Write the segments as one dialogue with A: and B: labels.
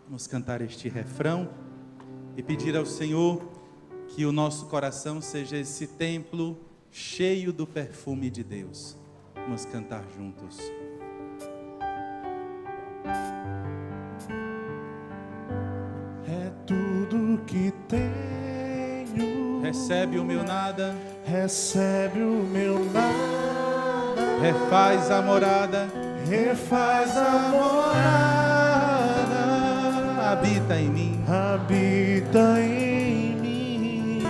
A: Vamos cantar este refrão e pedir ao Senhor que o nosso coração seja esse templo cheio do perfume de Deus. Vamos cantar juntos.
B: É tudo que tenho.
A: Recebe o meu nada,
B: Recebe o meu nada.
A: refaz a morada,
B: Refaz a morada.
A: habita em mim.
B: Habita em mim.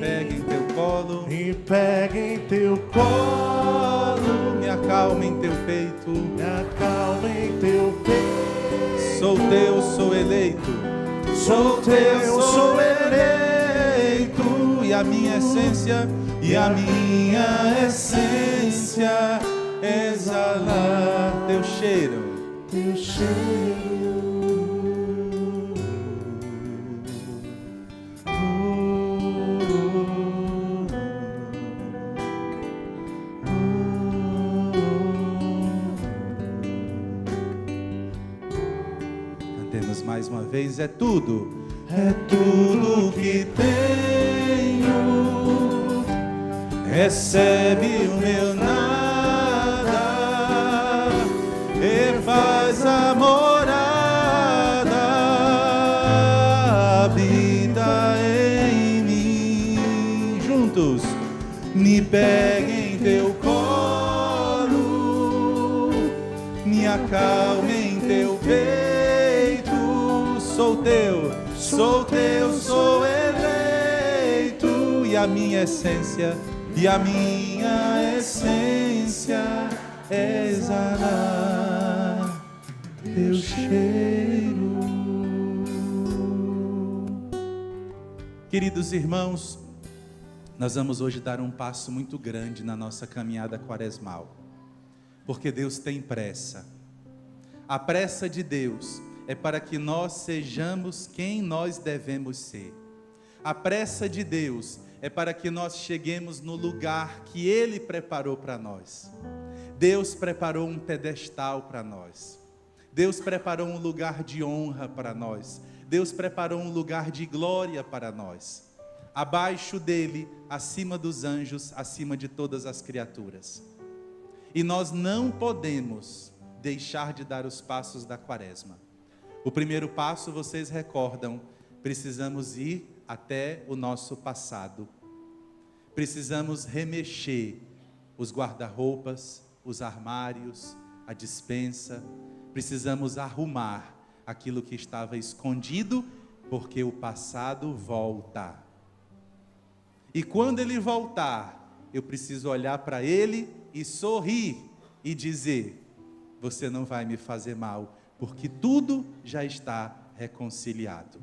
A: Pega em teu colo,
B: Me pega em teu colo.
A: me acalma em teu peito.
B: Me acalma em teu peito.
A: Sou teu, sou eleito.
B: Sou teu, sou
A: eleito. E a minha essência, exalar teu cheiro.
B: teu cheiro.
A: Cantemos mais uma vez, é tudo.
B: É tudo que tenho.
A: Recebe o meu nada, e faz a morada, habita em mim. Juntos, me pega em teu colo, me acalma em teu peito. Sou teu, sou teu, sou eleito. E a minha essência é exalar teu cheiro. Queridos irmãos, nós vamos hoje dar um passo muito grande na nossa caminhada quaresmal, porque Deus tem pressa. A pressa de Deus é para que nós sejamos quem nós devemos ser. A pressa de Deus é para que nós cheguemos no lugar que Ele preparou para nós. Deus preparou um pedestal para nós. Deus preparou um lugar de honra para nós. Deus preparou um lugar de glória para nós. Abaixo dele, acima dos anjos, acima de todas as criaturas. E nós não podemos deixar de dar os passos da quaresma. O primeiro passo, vocês recordam, precisamos ir até o nosso passado. Precisamos remexer os guarda-roupas, os armários, a despensa. Precisamos arrumar aquilo que estava escondido, porque o passado volta. E quando ele voltar, eu preciso olhar para ele e sorrir e dizer: você não vai me fazer mal, porque tudo já está reconciliado.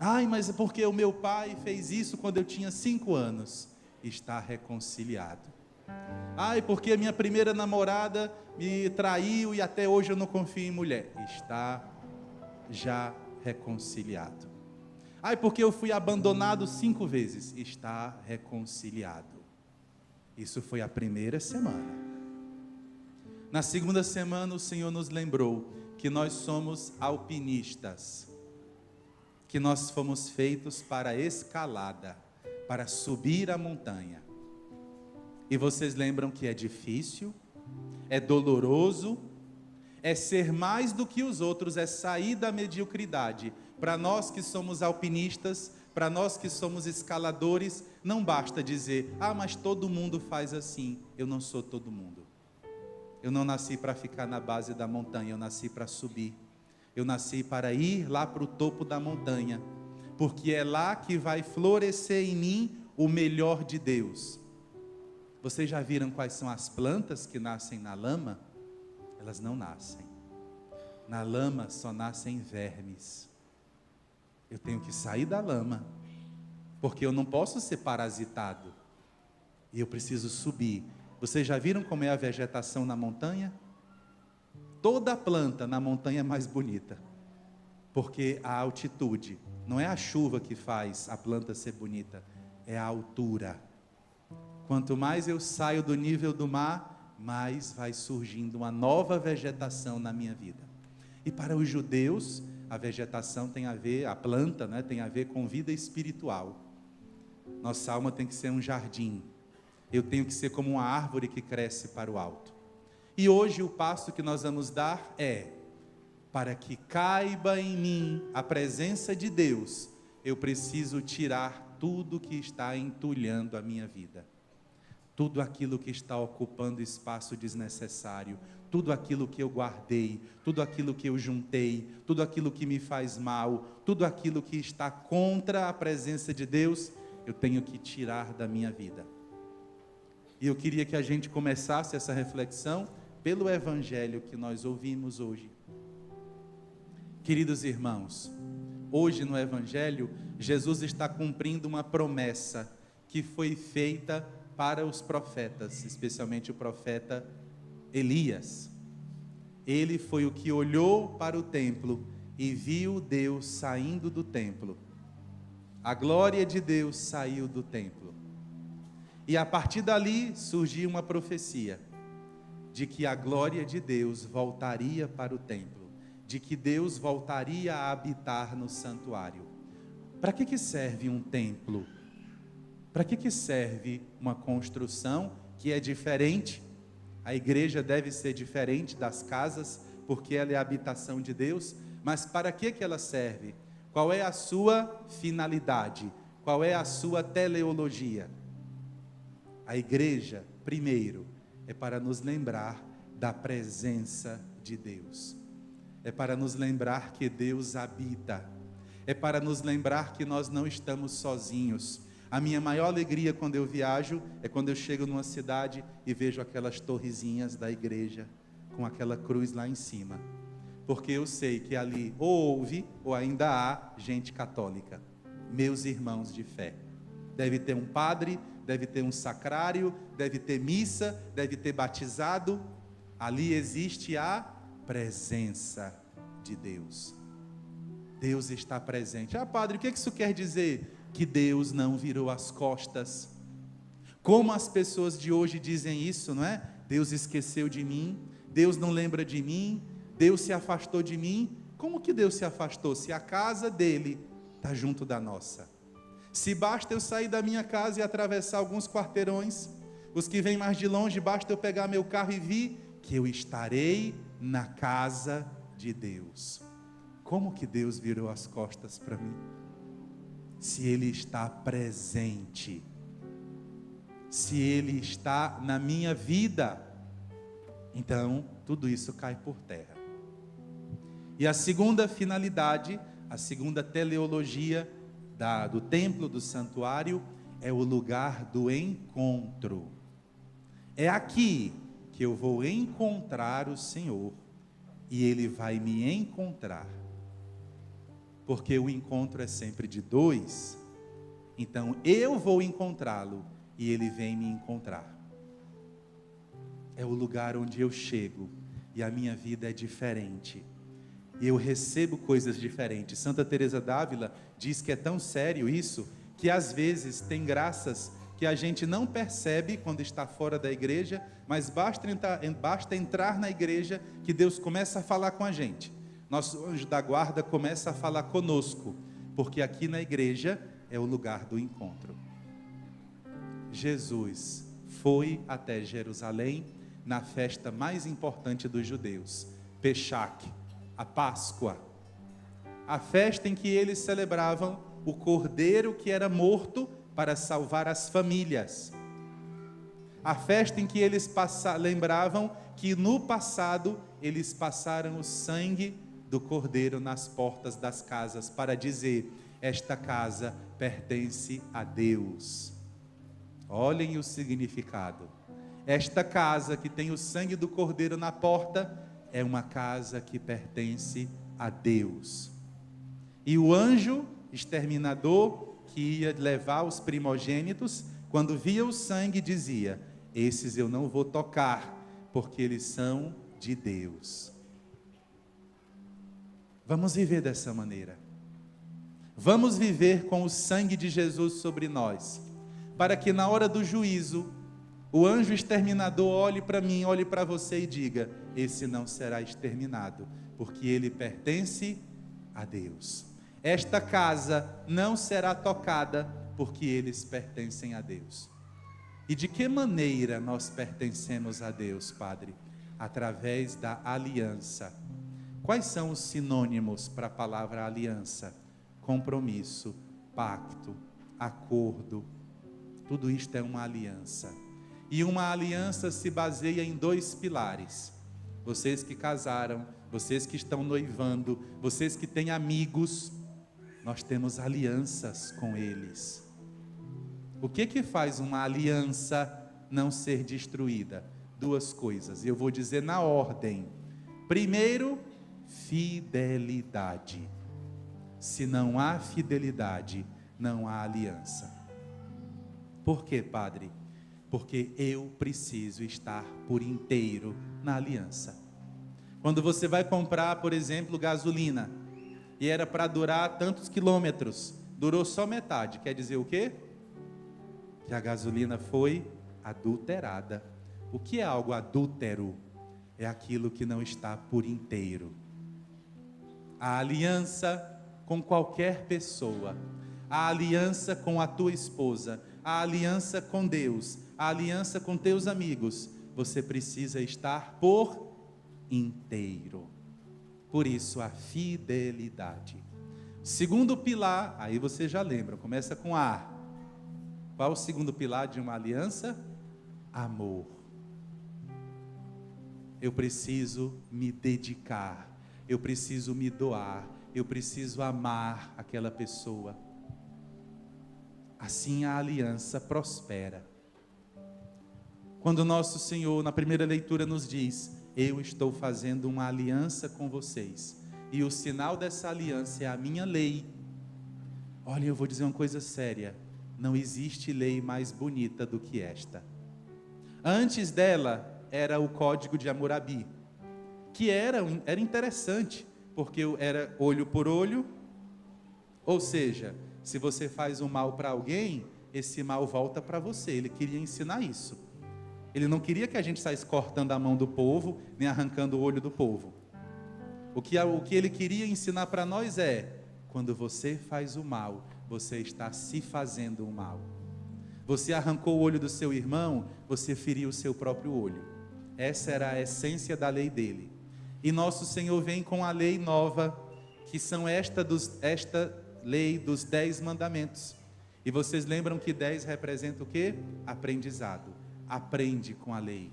A: Ai, mas é porque o meu pai fez isso quando eu tinha 5 anos. Está reconciliado. Ai, porque a minha primeira namorada me traiu e até hoje eu não confio em mulher. Está já reconciliado. Ai, porque eu fui abandonado 5 vezes. Está reconciliado. Isso foi a primeira semana. Na segunda semana o Senhor nos lembrou que nós somos alpinistas. Que nós fomos feitos para escalada, para subir a montanha. E vocês lembram que é difícil, é doloroso, é ser mais do que os outros, é sair da mediocridade. Para nós que somos alpinistas, para nós que somos escaladores, não basta dizer: ah, mas todo mundo faz assim. Eu não sou todo mundo. Eu não nasci para ficar na base da montanha, eu nasci para subir. Eu nasci para ir lá para o topo da montanha, porque é lá que vai florescer em mim o melhor de Deus. Vocês já viram quais são as plantas que nascem na lama? Elas não nascem. Na lama só nascem vermes. Eu tenho que sair da lama, porque eu não posso ser parasitado. E eu preciso subir. Vocês já viram como é a vegetação na montanha? Toda planta na montanha é mais bonita, porque a altitude, não é a chuva que faz a planta ser bonita, é a altura. Quanto mais eu saio do nível do mar, mais vai surgindo uma nova vegetação na minha vida. E para os judeus, a vegetação tem a ver, a planta, né, tem a ver com vida espiritual. Nossa alma tem que ser um jardim. Eu tenho que ser como uma árvore que cresce para o alto. E hoje o passo que nós vamos dar é: para que caiba em mim a presença de Deus, eu preciso tirar tudo que está entulhando a minha vida. Tudo aquilo que está ocupando espaço desnecessário, tudo aquilo que eu guardei, tudo aquilo que eu juntei, tudo aquilo que me faz mal, tudo aquilo que está contra a presença de Deus, eu tenho que tirar da minha vida. E eu queria que a gente começasse essa reflexão pelo evangelho que nós ouvimos hoje. Queridos irmãos, hoje no evangelho, Jesus está cumprindo uma promessa que foi feita para os profetas, especialmente o profeta Elias. Ele foi o que olhou para o templo e viu Deus saindo do templo. A glória de Deus saiu do templo. E a partir dali surgiu uma profecia de que a glória de Deus voltaria para o templo, de que Deus voltaria a habitar no santuário. Para que serve um templo? Para que serve uma construção que é diferente? A igreja deve ser diferente das casas, porque ela é a habitação de Deus. Mas para que ela serve? Qual é a sua finalidade? Qual é a sua teleologia? A igreja, primeiro, é para nos lembrar da presença de Deus. É para nos lembrar que Deus habita. É para nos lembrar que nós não estamos sozinhos. A minha maior alegria quando eu viajo é quando eu chego numa cidade e vejo aquelas torrezinhas da igreja com aquela cruz lá em cima. Porque eu sei que ali ou houve ou ainda há gente católica, meus irmãos de fé. Deve ter um padre, deve ter um sacrário, deve ter missa, deve ter batizado. Ali existe a presença de Deus. Deus está presente. Ah, padre, o que isso quer dizer? Que Deus não virou as costas. Como as pessoas de hoje dizem isso, não é? Deus esqueceu de mim, Deus não lembra de mim, Deus se afastou de mim. Como que Deus se afastou? Se a casa dele está junto da nossa. Se basta eu sair da minha casa e atravessar alguns quarteirões, os que vêm mais de longe, basta eu pegar meu carro e vir, que eu estarei na casa de Deus. Como que Deus virou as costas para mim? Se Ele está presente, se Ele está na minha vida, então tudo isso cai por terra. E a segunda finalidade, a segunda teleologia do templo, do santuário, é o lugar do encontro. É aqui que eu vou encontrar o Senhor e Ele vai me encontrar. Porque o encontro é sempre de dois, então eu vou encontrá-lo e ele vem me encontrar. É o lugar onde eu chego e a minha vida é diferente, e eu recebo coisas diferentes. Santa Teresa d'Ávila diz que é tão sério isso, que às vezes tem graças que a gente não percebe quando está fora da igreja, mas basta entrar na igreja que Deus começa a falar com a gente. Nosso anjo da guarda começa a falar conosco, porque aqui na igreja é o lugar do encontro. Jesus foi até Jerusalém na festa mais importante dos judeus, Peshach, a Páscoa. A festa em que eles celebravam o cordeiro que era morto para salvar as famílias. A festa em que eles lembravam que no passado eles passaram o sangue do cordeiro nas portas das casas, para dizer: esta casa pertence a Deus. Olhem o significado. Esta casa que tem o sangue do cordeiro na porta, é uma casa que pertence a Deus. E o anjo exterminador, que ia levar os primogênitos, quando via o sangue, dizia: esses eu não vou tocar, porque eles são de Deus. Vamos viver dessa maneira. Vamos viver com o sangue de Jesus sobre nós, para que na hora do juízo, o anjo exterminador olhe para mim, olhe para você e diga: esse não será exterminado, porque ele pertence a Deus. Esta casa não será tocada, porque eles pertencem a Deus. E de que maneira nós pertencemos a Deus, Padre? Através da aliança. Quais são os sinônimos para a palavra aliança? Compromisso, pacto, acordo. Tudo isto é uma aliança. E uma aliança se baseia em 2 pilares. Vocês que casaram, vocês que estão noivando, vocês que têm amigos, nós temos alianças com eles. O que faz uma aliança não ser destruída? 2 coisas, e eu vou dizer na ordem. Primeiro, fidelidade. Se não há fidelidade, não há aliança. Por quê, Padre? Porque eu preciso estar por inteiro na aliança. Quando você vai comprar, por exemplo, gasolina, e era para durar tantos quilômetros, durou só metade, quer dizer o quê? Que a gasolina foi adulterada. O que é algo adúltero? É aquilo que não está por inteiro. A aliança com qualquer pessoa, a aliança com a tua esposa, a aliança com Deus, a aliança com teus amigos, você precisa estar por inteiro. Por isso a fidelidade. Segundo pilar, aí você já lembra, começa com A. Qual o segundo pilar de uma aliança? Amor. Eu preciso me dedicar, eu preciso me doar, eu preciso amar aquela pessoa. Assim a aliança prospera. Quando nosso Senhor, na primeira leitura, nos diz: eu estou fazendo uma aliança com vocês, e o sinal dessa aliança é a minha lei. Olha, eu vou dizer uma coisa séria: não existe lei mais bonita do que esta. Antes dela era o Código de Hammurabi, que era interessante, porque era olho por olho, ou seja, se você faz um mal para alguém, esse mal volta para você. Ele queria ensinar isso. Ele não queria que a gente saísse cortando a mão do povo, nem arrancando o olho do povo. O que ele queria ensinar para nós é: quando você faz o mal, você está se fazendo o mal. Você arrancou o olho do seu irmão, você feriu o seu próprio olho. Essa era a essência da lei dele. E nosso Senhor vem com a lei nova, que são esta lei dos 10 mandamentos. E vocês lembram que 10 representa o quê? Aprendizado. Aprende com a lei.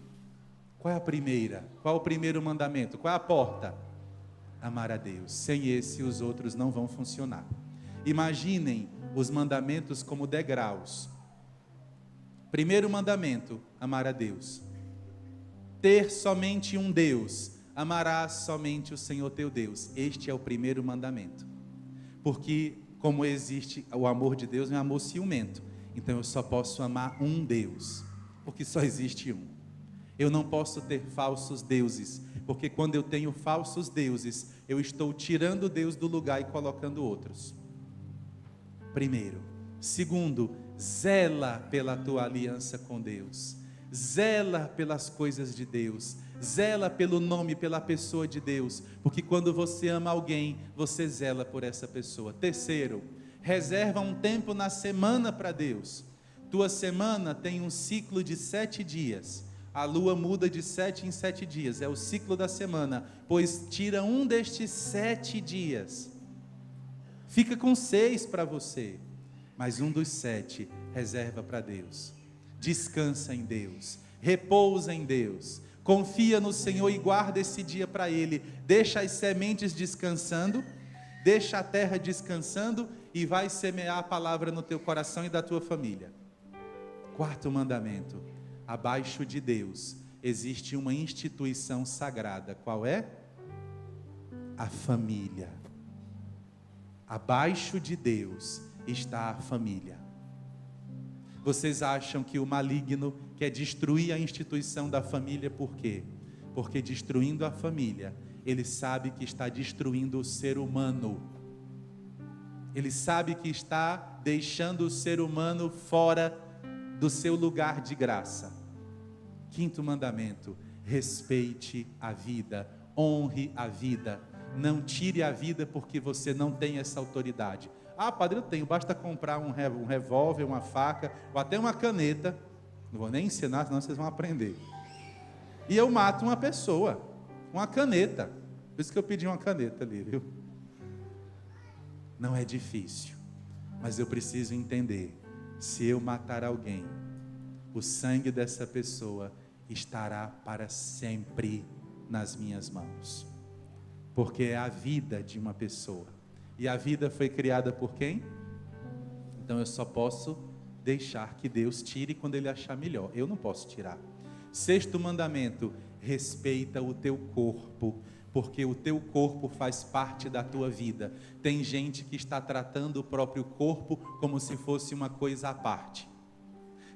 A: Qual é a primeira? Qual é o primeiro mandamento? Qual é a porta? Amar a Deus. Sem esse, os outros não vão funcionar. Imaginem os mandamentos como degraus. Primeiro mandamento: amar a Deus. Ter somente um Deus. Amarás somente o Senhor teu Deus. Este é o primeiro mandamento. Porque como existe o amor de Deus, é um amor ciumento. Então eu só posso amar um Deus, porque só existe um. Eu não posso ter falsos deuses, porque quando eu tenho falsos deuses, eu estou tirando Deus do lugar e colocando outros. Primeiro. Segundo, zela pela tua aliança com Deus. Zela pelas coisas de Deus. Zela pelo nome, pela pessoa de Deus, porque quando você ama alguém, você zela por essa pessoa. Terceiro, reserva um tempo na semana para Deus. Tua semana tem um ciclo de 7 dias. A lua muda de 7 em 7 dias, é o ciclo da semana. Pois tira um destes 7 dias, fica com 6 para você, mas um dos 7 reserva para Deus. Descansa em Deus, repousa em Deus, confia no Senhor e guarda esse dia para Ele. Deixa as sementes descansando, deixa a terra descansando e vai semear a palavra no teu coração e da tua família. Quarto mandamento: abaixo de Deus existe uma instituição sagrada. Qual é? A família. Abaixo de Deus está a família. Vocês acham que o maligno quer destruir a instituição da família por quê? Porque destruindo a família, ele sabe que está destruindo o ser humano. Ele sabe que está deixando o ser humano fora do seu lugar de graça. Quinto mandamento: respeite a vida, honre a vida. Não tire a vida porque você não tem essa autoridade. Ah, padre, eu tenho, basta comprar um revólver, uma faca, ou até uma caneta. Não vou nem ensinar, senão vocês vão aprender. E eu mato uma pessoa, uma caneta. Por isso que eu pedi uma caneta ali, viu? Não é difícil, mas eu preciso entender. Se eu matar alguém, o sangue dessa pessoa estará para sempre nas minhas mãos. Porque é a vida de uma pessoa. E a vida foi criada por quem? Então eu só posso deixar que Deus tire quando Ele achar melhor. Eu não posso tirar. 6º mandamento: respeita o teu corpo, porque o teu corpo faz parte da tua vida. Tem gente que está tratando o próprio corpo como se fosse uma coisa à parte.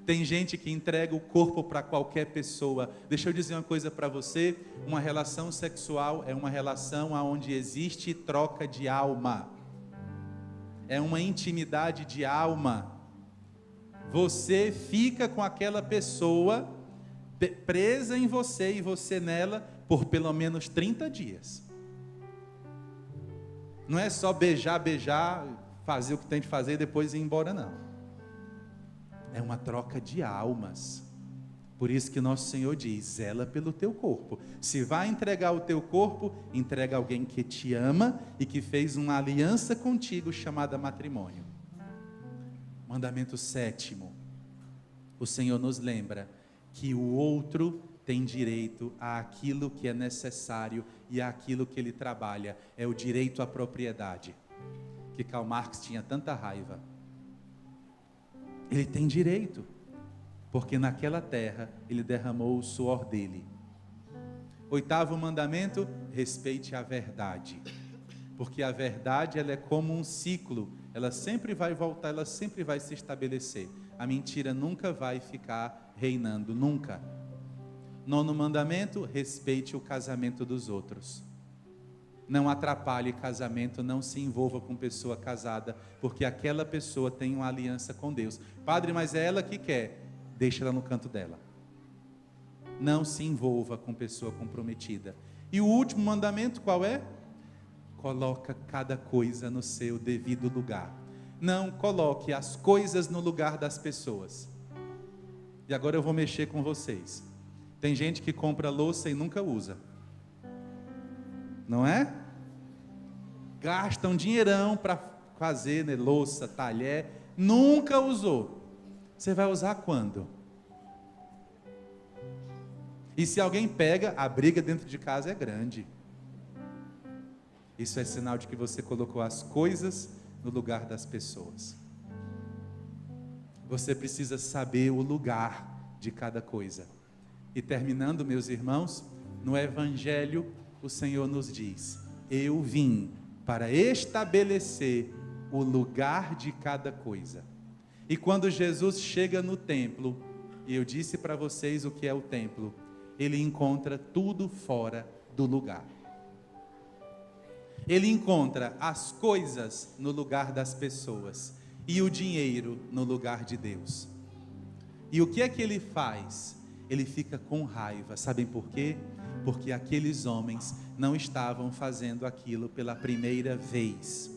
A: Tem gente que entrega o corpo para qualquer pessoa. Deixa eu dizer uma coisa para você: uma relação sexual é uma relação onde existe troca de alma. É uma intimidade de alma. Você fica com aquela pessoa presa em você e você nela por pelo menos 30 dias. Não é só beijar, fazer o que tem de fazer e depois ir embora, não. É uma troca de almas. Por isso que nosso Senhor diz: zela pelo teu corpo. Se vai entregar o teu corpo, entrega alguém que te ama e que fez uma aliança contigo chamada matrimônio. Mandamento 7º. O Senhor nos lembra que o outro tem direito àquilo que é necessário e àquilo que ele trabalha. É o direito à propriedade, que Karl Marx tinha tanta raiva. Ele tem direito, porque naquela terra ele derramou o suor dele. 8º mandamento: respeite a verdade, porque a verdade ela é como um ciclo, ela sempre vai voltar, ela sempre vai se estabelecer. A mentira nunca vai ficar reinando, nunca. 9º mandamento: respeite o casamento dos outros. Não atrapalhe casamento, não se envolva com pessoa casada, porque aquela pessoa tem uma aliança com Deus. Padre, mas é ela que quer. Deixa ela no canto dela. Não se envolva com pessoa comprometida. E o último mandamento qual é? Coloca cada coisa no seu devido lugar. Não coloque as coisas no lugar das pessoas. E agora eu vou mexer com vocês. Tem gente que compra louça e nunca usa. Não é? Gasta um dinheirão para fazer, né, louça, talher, nunca usou. Você vai usar quando? E se alguém pega, a briga dentro de casa é grande. Isso é sinal de que você colocou as coisas no lugar das pessoas. Você precisa saber o lugar de cada coisa. E terminando, meus irmãos, no Evangelho, o Senhor nos diz: eu vim para estabelecer o lugar de cada coisa. E quando Jesus chega no templo, e eu disse para vocês o que é o templo, ele encontra tudo fora do lugar. Ele encontra as coisas no lugar das pessoas e o dinheiro no lugar de Deus. E o que é que ele faz? Ele fica com raiva. Sabem por quê? Porque aqueles homens não estavam fazendo aquilo pela primeira vez.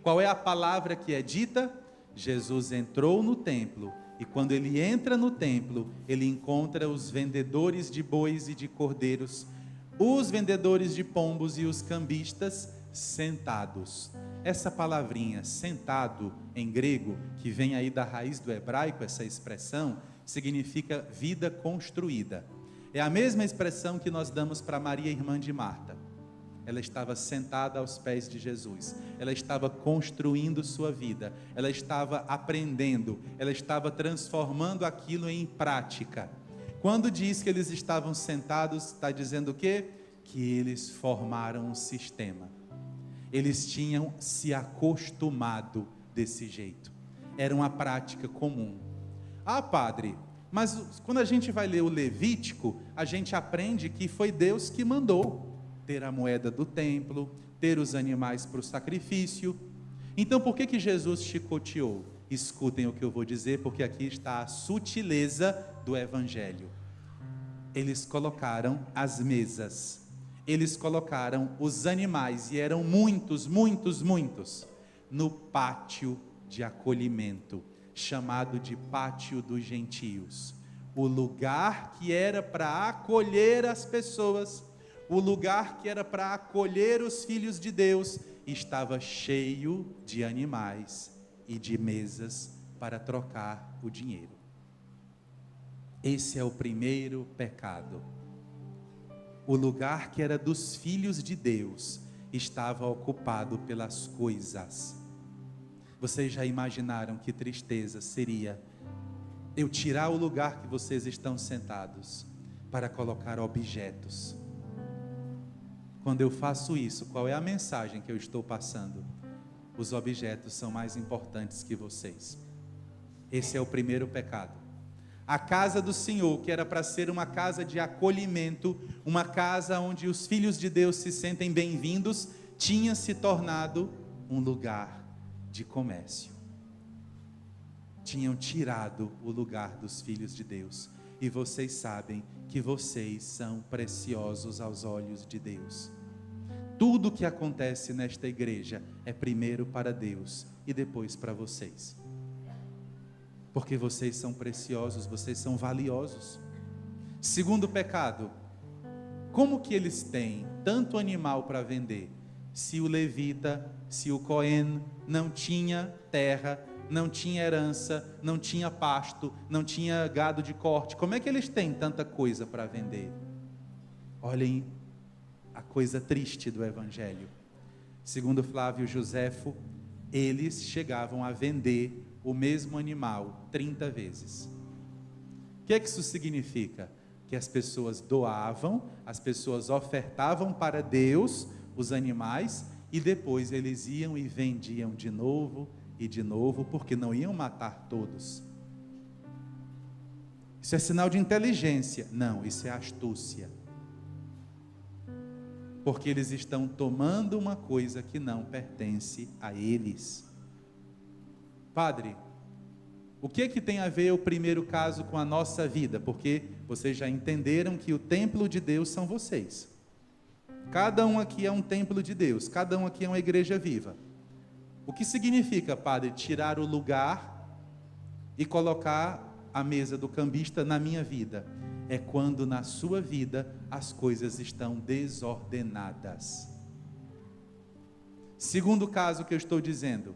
A: Qual é a palavra que é dita? Jesus entrou no templo, e quando ele entra no templo, ele encontra os vendedores de bois e de cordeiros, os vendedores de pombos e os cambistas sentados. Essa palavrinha sentado em grego, que vem aí da raiz do hebraico, essa expressão, significa vida construída. É a mesma expressão que nós damos para Maria, irmã de Marta. Ela estava sentada aos pés de Jesus. Ela estava construindo sua vida. Ela estava aprendendo. Ela estava transformando aquilo em prática. Quando diz que eles estavam sentados, está dizendo o quê? Que eles formaram um sistema. Eles tinham se acostumado desse jeito. Era uma prática comum. Ah, padre, mas quando a gente vai ler o Levítico, a gente aprende que foi Deus que mandou ter a moeda do templo, ter os animais para o sacrifício. Então por que Jesus chicoteou? Escutem o que eu vou dizer, porque aqui está a sutileza do Evangelho. eles colocaram as mesas, eles colocaram os animais, e eram muitos, muitos, muitos, no pátio de acolhimento, chamado de Pátio dos Gentios. O lugar que era para acolher as pessoas, o lugar que era para acolher os filhos de Deus, estava cheio de animais e de mesas para trocar o dinheiro. Esse é o primeiro pecado. O lugar que era dos filhos de Deus estava ocupado pelas coisas. Vocês já imaginaram que tristeza seria eu tirar o lugar que vocês estão sentados para colocar objetos? Quando eu faço isso, qual é a mensagem que eu estou passando? Os objetos são mais importantes que vocês. Esse é o primeiro pecado. A casa do Senhor, que era para ser uma casa de acolhimento, uma casa onde os filhos de Deus se sentem bem-vindos, tinha se tornado um lugar de comércio. Tinham tirado o lugar dos filhos de Deus. E vocês sabem que vocês são preciosos aos olhos de Deus. Tudo que acontece nesta igreja é primeiro para Deus e depois para vocês. Porque vocês são preciosos, vocês são valiosos. Segundo pecado, como que eles têm tanto animal para vender, se o levita, se o Cohen não tinha terra, não tinha herança, não tinha pasto, não tinha gado de corte? Como é que eles têm tanta coisa para vender? Olhem a coisa triste do Evangelho. Segundo Flávio Joséfo, eles chegavam a vender o mesmo animal 30 vezes. O que é que isso significa? Que as pessoas doavam, as pessoas ofertavam para Deus os animais, e depois eles iam e vendiam de novo e de novo, porque não iam matar todos. Isso é sinal de inteligência? Não, isso é astúcia. Porque eles estão tomando uma coisa que não pertence a eles. Padre, o que tem a ver o primeiro caso com a nossa vida? Porque vocês já entenderam que o templo de Deus são vocês. Cada um aqui é um templo de Deus, cada um aqui é uma igreja viva. O que significa, padre, tirar o lugar e colocar a mesa do cambista na minha vida? É quando na sua vida as coisas estão desordenadas. Segundo caso que eu estou dizendo,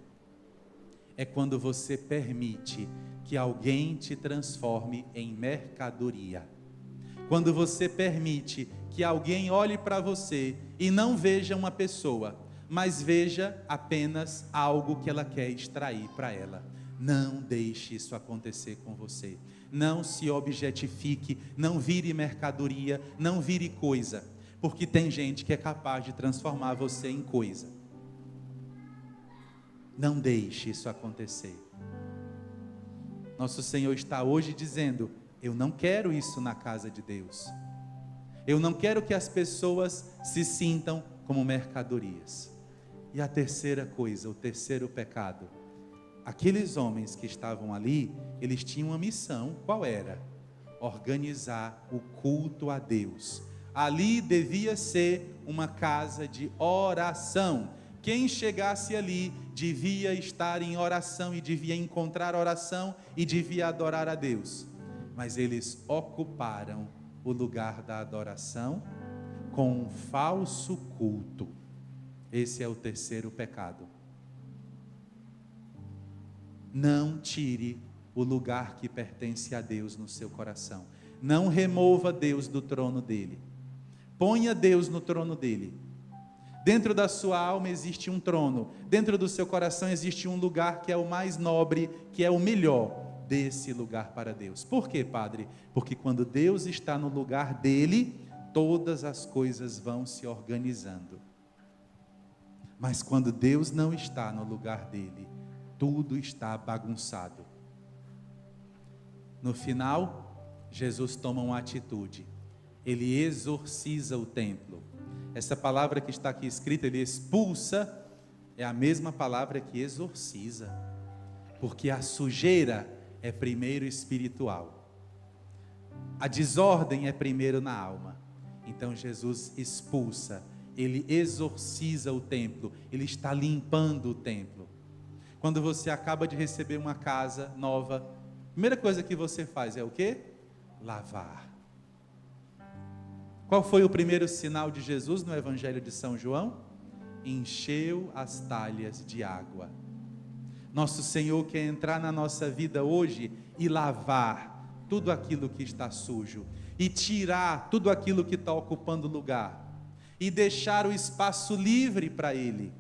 A: é quando você permite que alguém te transforme em mercadoria. Quando você permite que alguém olhe para você e não veja uma pessoa, mas veja apenas algo que ela quer extrair para ela. Não deixe isso acontecer com você. Não se objetifique, não vire mercadoria, não vire coisa, porque tem gente que é capaz de transformar você em coisa. Não deixe isso acontecer. Nosso Senhor está hoje dizendo: eu não quero isso na casa de Deus. Eu não quero que as pessoas se sintam como mercadorias. E a terceira coisa, o terceiro pecado. Aqueles homens que estavam ali, eles tinham uma missão. Qual era? Organizar o culto a Deus. Ali devia ser uma casa de oração. Quem chegasse ali devia estar em oração e devia encontrar oração e devia adorar a Deus. Mas eles ocuparam o lugar da adoração com um falso culto. Esse é o terceiro pecado. Não tire o lugar que pertence a Deus no seu coração. Não remova Deus do trono dele. Ponha Deus no trono dele. Dentro da sua alma existe um trono. Dentro do seu coração existe um lugar que é o mais nobre, que é o melhor. Dê esse lugar para Deus. Por quê, padre? Porque quando Deus está no lugar dele, todas as coisas vão se organizando. Mas quando Deus não está no lugar dele, tudo está bagunçado. No final, Jesus toma uma atitude. Ele exorciza o templo. Essa palavra que está aqui escrita, ele expulsa, é a mesma palavra que exorciza. Porque a sujeira é primeiro espiritual. A desordem é primeiro na alma. Então Jesus expulsa, ele exorciza o templo, ele está limpando o templo. Quando você acaba de receber uma casa nova, a primeira coisa que você faz é o quê? Lavar. Qual foi o primeiro sinal de Jesus no Evangelho de São João? Encheu as talhas de água. Nosso Senhor quer entrar na nossa vida hoje e lavar tudo aquilo que está sujo, e tirar tudo aquilo que está ocupando lugar, e deixar o espaço livre para Ele.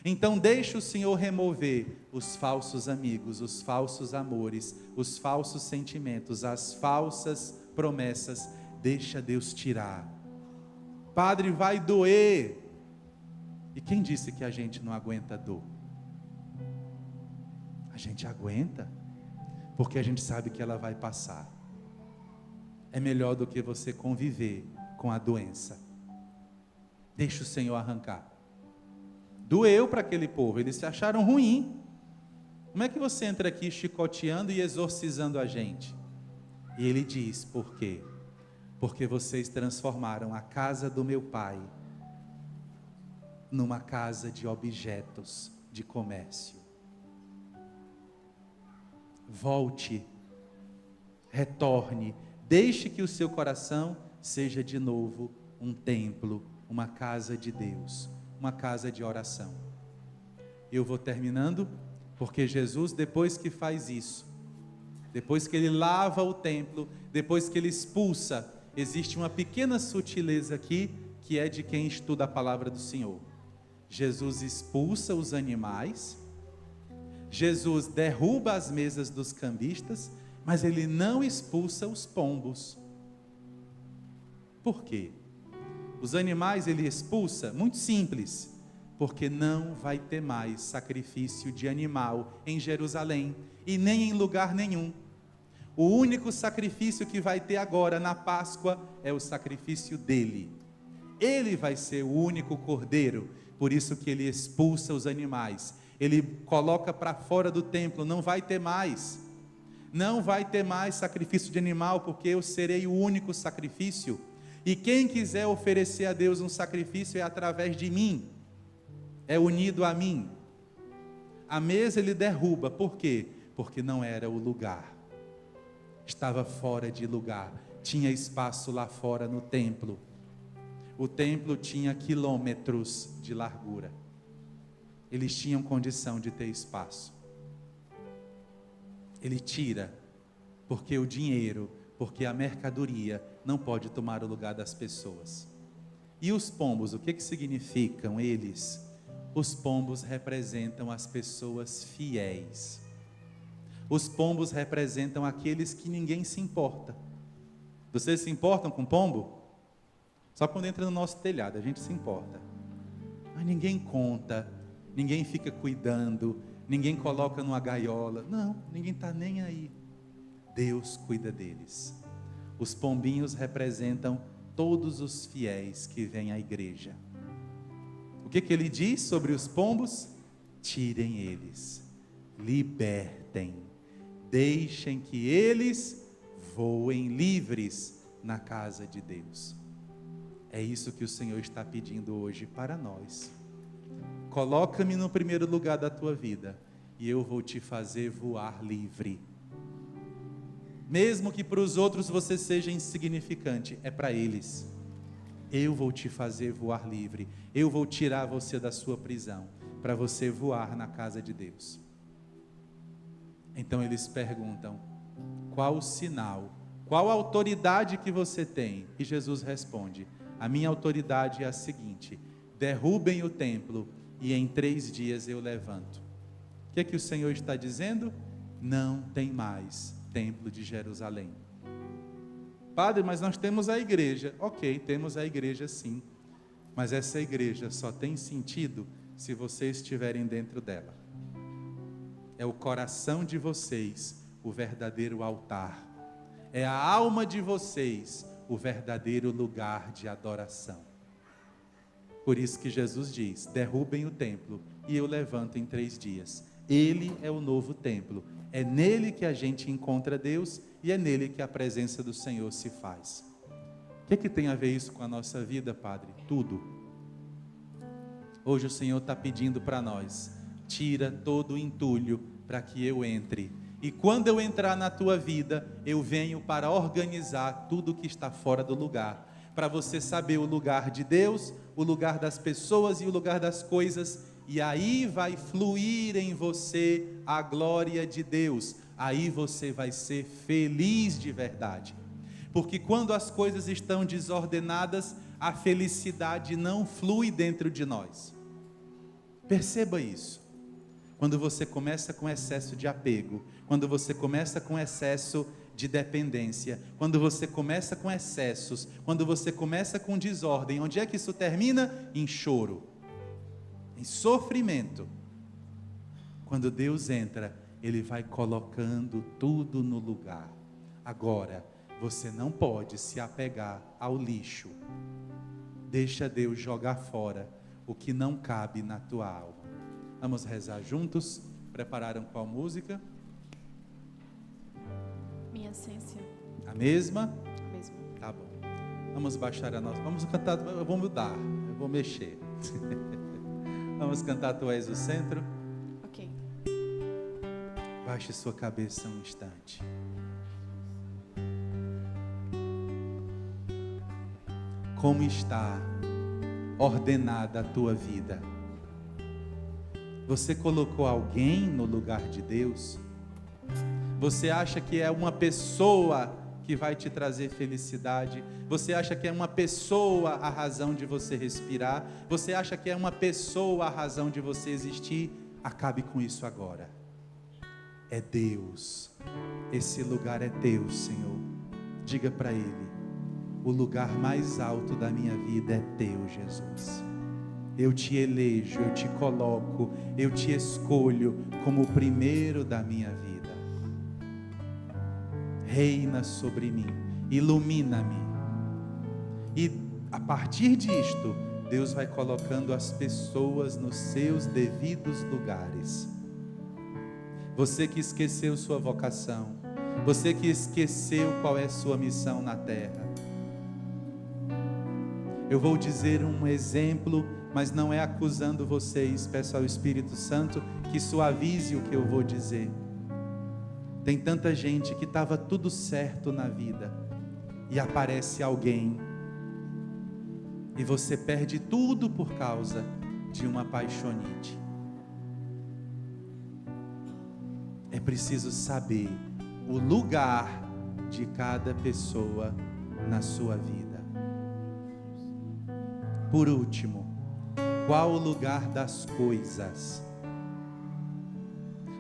A: Então deixa o Senhor remover os falsos amigos, os falsos amores, os falsos sentimentos, as falsas promessas. Deixa Deus tirar. Padre, vai doer. E quem disse que a gente não aguenta dor? A gente aguenta, porque a gente sabe que ela vai passar. É melhor do que você conviver com a doença. Deixa o Senhor arrancar. Doeu para aquele povo, eles se acharam ruim. Como é que você entra aqui chicoteando e exorcizando a gente? E ele diz, por quê? Porque vocês transformaram a casa do meu pai numa casa de objetos de comércio. Volte, retorne, deixe que o seu coração seja de novo um templo, uma casa de Deus, uma casa de oração. Eu vou terminando, porque Jesus, depois que faz isso, depois que ele lava o templo, depois que ele expulsa, existe uma pequena sutileza aqui, que é de quem estuda a palavra do Senhor. Jesus expulsa os animais, Jesus derruba as mesas dos cambistas, mas ele não expulsa os pombos. Por quê? Os animais ele expulsa, muito simples, porque não vai ter mais sacrifício de animal em Jerusalém, e nem em lugar nenhum. O único sacrifício que vai ter agora na Páscoa é o sacrifício dele. Ele vai ser o único cordeiro, por isso que ele expulsa os animais. Ele coloca para fora do templo, não vai ter mais. Não vai ter mais sacrifício de animal, porque eu serei o único sacrifício. E quem quiser oferecer a Deus um sacrifício é através de mim. É unido a mim. A mesa ele derruba, por quê? Porque não era o lugar. Estava fora de lugar. Tinha espaço lá fora no templo. O templo tinha quilômetros de largura. Eles tinham condição de ter espaço. Ele tira, porque o dinheiro, porque a mercadoria não pode tomar o lugar das pessoas. E os pombos, o que significam eles? Os pombos representam as pessoas fiéis. Os pombos representam aqueles que ninguém se importa. Vocês se importam com pombo? Só quando entra no nosso telhado a gente se importa. Mas ninguém conta, ninguém fica cuidando, ninguém coloca numa gaiola. Não, ninguém está nem aí. Deus cuida deles. Os pombinhos representam todos os fiéis que vêm à igreja. O que ele diz sobre os pombos? Tirem eles, libertem, deixem que eles voem livres na casa de Deus. É isso que o Senhor está pedindo hoje para nós. Coloca-me no primeiro lugar da tua vida e eu vou te fazer voar livre. Mesmo que para os outros você seja insignificante, é para eles. Eu vou te fazer voar livre. Eu vou tirar você da sua prisão, para você voar na casa de Deus. Então eles perguntam, qual o sinal, qual a autoridade que você tem? E Jesus responde, a minha autoridade é a seguinte, derrubem o templo e em 3 dias eu levanto. O que é que o Senhor está dizendo? Não tem mais templo de Jerusalém. Padre, mas nós temos a igreja. Ok, temos a igreja sim, mas essa igreja só tem sentido se vocês estiverem dentro dela. É o coração de vocês o verdadeiro altar. É a alma de vocês o verdadeiro lugar de adoração. Por isso que Jesus diz, derrubem o templo e eu levanto em 3 dias. Ele é o novo templo. É nele que a gente encontra Deus e é nele que a presença do Senhor se faz. O que tem a ver isso com a nossa vida, Padre? Tudo. Hoje o Senhor está pedindo para nós: tira todo o entulho para que eu entre. E quando eu entrar na tua vida, eu venho para organizar tudo que está fora do lugar. Para você saber o lugar de Deus, o lugar das pessoas e o lugar das coisas. E aí vai fluir em você a glória de Deus. Aí você vai ser feliz de verdade. Porque quando as coisas estão desordenadas, a felicidade não flui dentro de nós. Perceba isso. Quando você começa com excesso de apego, quando você começa com excesso de dependência, quando você começa com excessos, quando você começa com desordem, onde é que isso termina? Em choro, em sofrimento. Quando Deus entra, Ele vai colocando tudo no lugar. Agora, você não pode se apegar ao lixo. Deixa Deus jogar fora o que não cabe na tua alma. Vamos rezar juntos? Prepararam qual música?
C: Minha essência.
A: A mesma?
C: A mesma.
A: Tá bom. Vamos baixar a nossa. Vamos cantar. Eu vou mudar. Eu vou mexer. Vamos cantar Tu És o Centro?
C: Ok.
A: Baixe sua cabeça um instante. Como está ordenada a tua vida? Você colocou alguém no lugar de Deus? Você acha que é uma pessoa que vai te trazer felicidade? Você acha que é uma pessoa a razão de você respirar? Você acha que é uma pessoa a razão de você existir? Acabe com isso agora. É Deus. Esse lugar é teu, Senhor. Diga para Ele: o lugar mais alto da minha vida é teu, Jesus. Eu te elejo, eu te coloco, eu te escolho como o primeiro da minha vida. Reina sobre mim, ilumina-me. E a partir disto, Deus vai colocando as pessoas nos seus devidos lugares. Você que esqueceu sua vocação, você que esqueceu qual é sua missão na terra. Eu vou dizer um exemplo, mas não é acusando vocês. Peço ao Espírito Santo que suavize o que eu vou dizer. Tem tanta gente que estava tudo certo na vida e aparece alguém e você perde tudo por causa de uma paixonite. É preciso saber o lugar de cada pessoa na sua vida. Por último, qual o lugar das coisas?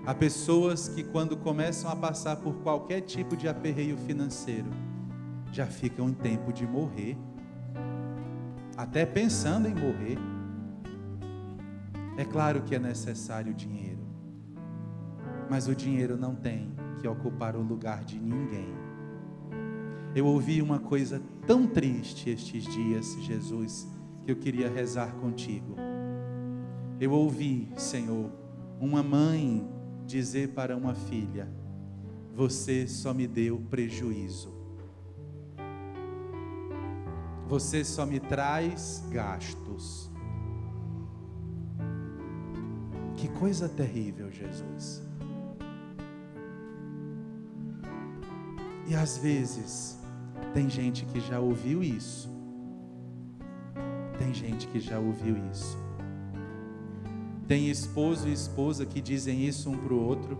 A: Há pessoas que quando começam a passar por qualquer tipo de aperreio financeiro, já ficam em tempo de morrer, até pensando em morrer. É claro que é necessário dinheiro, mas o dinheiro não tem que ocupar o lugar de ninguém. Eu ouvi uma coisa tão triste estes dias, Jesus, que eu queria rezar contigo. Eu ouvi, Senhor, uma mãe dizer para uma filha: você só me deu prejuízo. Você só me traz gastos. Que coisa terrível, Jesus. E às vezes, tem gente que já ouviu isso. Tem gente que já ouviu isso. Tem esposo e esposa que dizem isso um para o outro.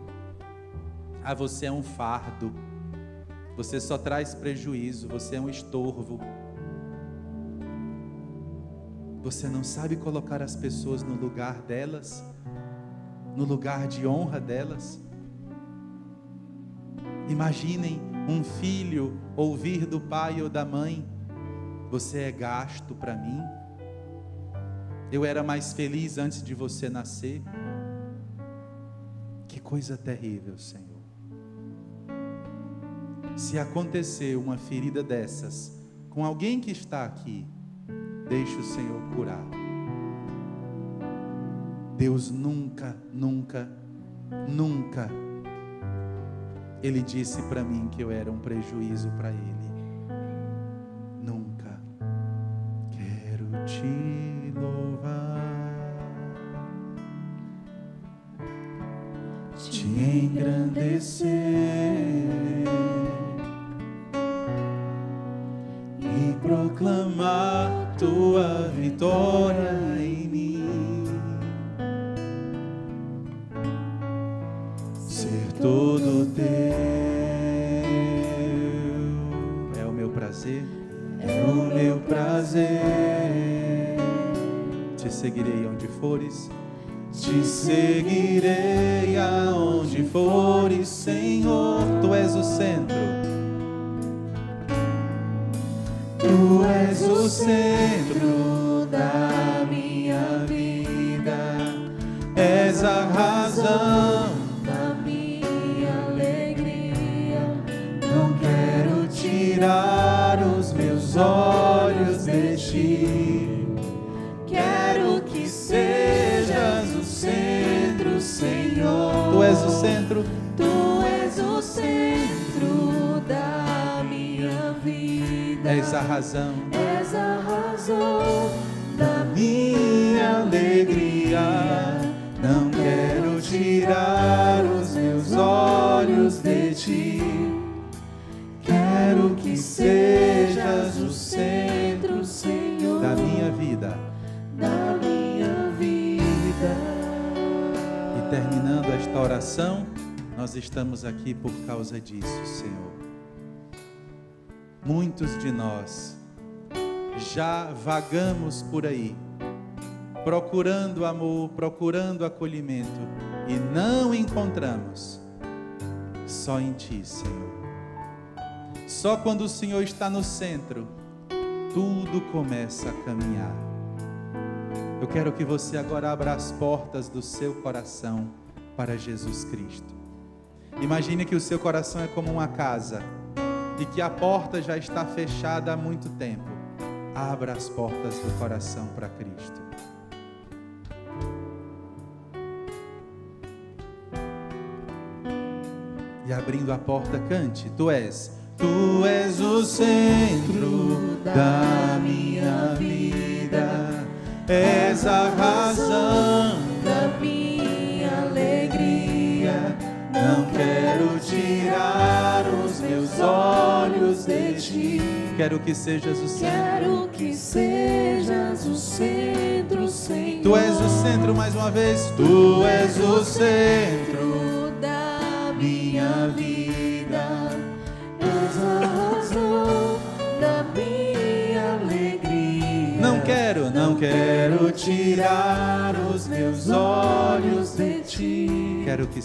A: Ah, você é um fardo. Você só traz prejuízo. Você é um estorvo. Você não sabe colocar as pessoas no lugar delas, no lugar de honra delas. Imaginem um filho ouvir do pai ou da mãe: você é gasto para mim. Eu era mais feliz antes de você nascer. Que coisa terrível, Senhor. Se acontecer uma ferida dessas com alguém que está aqui, deixe o Senhor curar. Deus nunca, nunca Nunca Ele disse para mim que eu era um prejuízo para Ele. Nunca. Quero te louvar, te engrandecer e proclamar tua vitória em mim. Ser todo teu é o meu prazer, é o meu prazer. Te seguirei onde fores, te seguirei aonde fores, Senhor. Tu és o centro, tu és o centro da minha vida, és a razão da minha alegria. Não quero tirar os meus olhos de ti, quero que sejas o centro, Senhor. Tu és o centro, tu és o centro da minha vida, és a razão da minha alegria. Não quero tirar os meus olhos de ti, quero que sejas o centro, Senhor, da minha vida, da minha vida. E terminando esta oração, nós estamos aqui por causa disso, Senhor. Muitos de nós já vagamos por aí, procurando amor, procurando acolhimento, e não encontramos. Só em Ti, Senhor. Só quando o Senhor está no centro, tudo começa a caminhar. Eu quero que você agora abra as portas do seu coração para Jesus Cristo. Imagine que o seu coração é como uma casa e que a porta já está fechada há muito tempo. Abra as portas do coração para Cristo. E abrindo a porta, cante: Tu és o centro da minha vida, és a razão da minha alegria. Não quero tirar os meus olhos de ti, quero que sejas o centro. Quero que sejas o centro, Senhor. Tu és o centro, mais uma vez. Tu és o centro da minha vida, és a razão da minha alegria. Não quero tirar os meus olhos de ti, quero que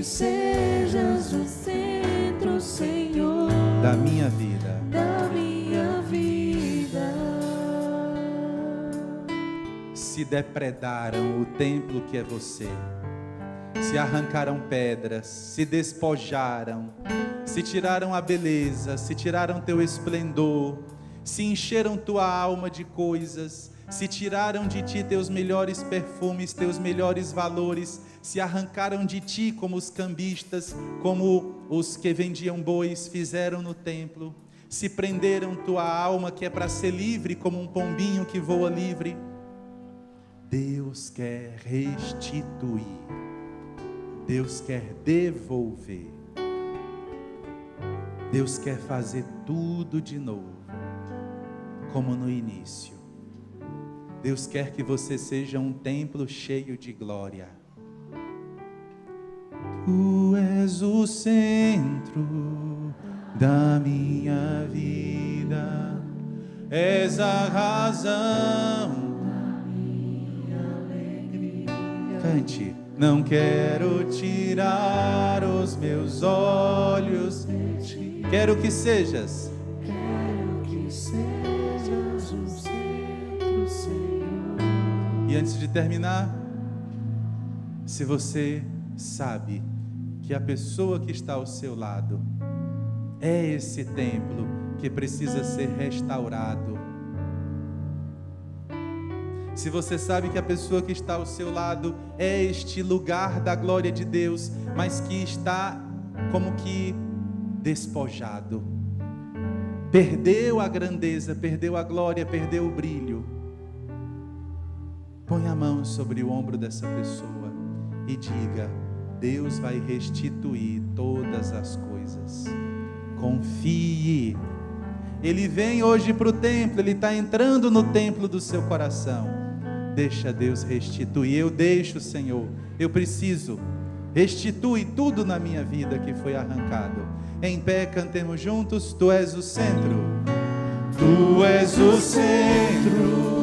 A: sejas o centro, Senhor, da minha vida, da minha vida. Se depredaram o templo que é você, se arrancaram pedras, se despojaram, se tiraram a beleza, se tiraram teu esplendor, se encheram tua alma de coisas, se tiraram de ti teus melhores perfumes, teus melhores valores, se arrancaram de ti como os cambistas, como os que vendiam bois fizeram no templo, se prenderam tua alma que é para ser livre como um pombinho que voa livre. Deus quer restituir, Deus quer devolver, Deus quer fazer tudo de novo, como no início. Deus quer que você seja um templo cheio de glória. Tu és o centro da minha vida, és a razão da minha alegria. Cante. Não quero tirar os meus olhos de ti, quero que sejas o centro, Senhor. E antes de terminar, se você sabe que a pessoa que está ao seu lado é esse templo que precisa ser restaurado, Se você sabe que a pessoa que está ao seu lado é este lugar da glória de Deus, mas que está como que despojado, perdeu a grandeza, perdeu a glória, perdeu o brilho, põe a mão sobre o ombro dessa pessoa e diga: Deus vai restituir todas as coisas. Confie. Ele vem hoje para o templo, Ele está entrando no templo do seu coração. Deixa Deus restituir. Eu deixo, Senhor, eu preciso. Restitui tudo na minha vida que foi arrancado. Em pé, cantemos juntos. Tu és o centro.
B: Tu és o centro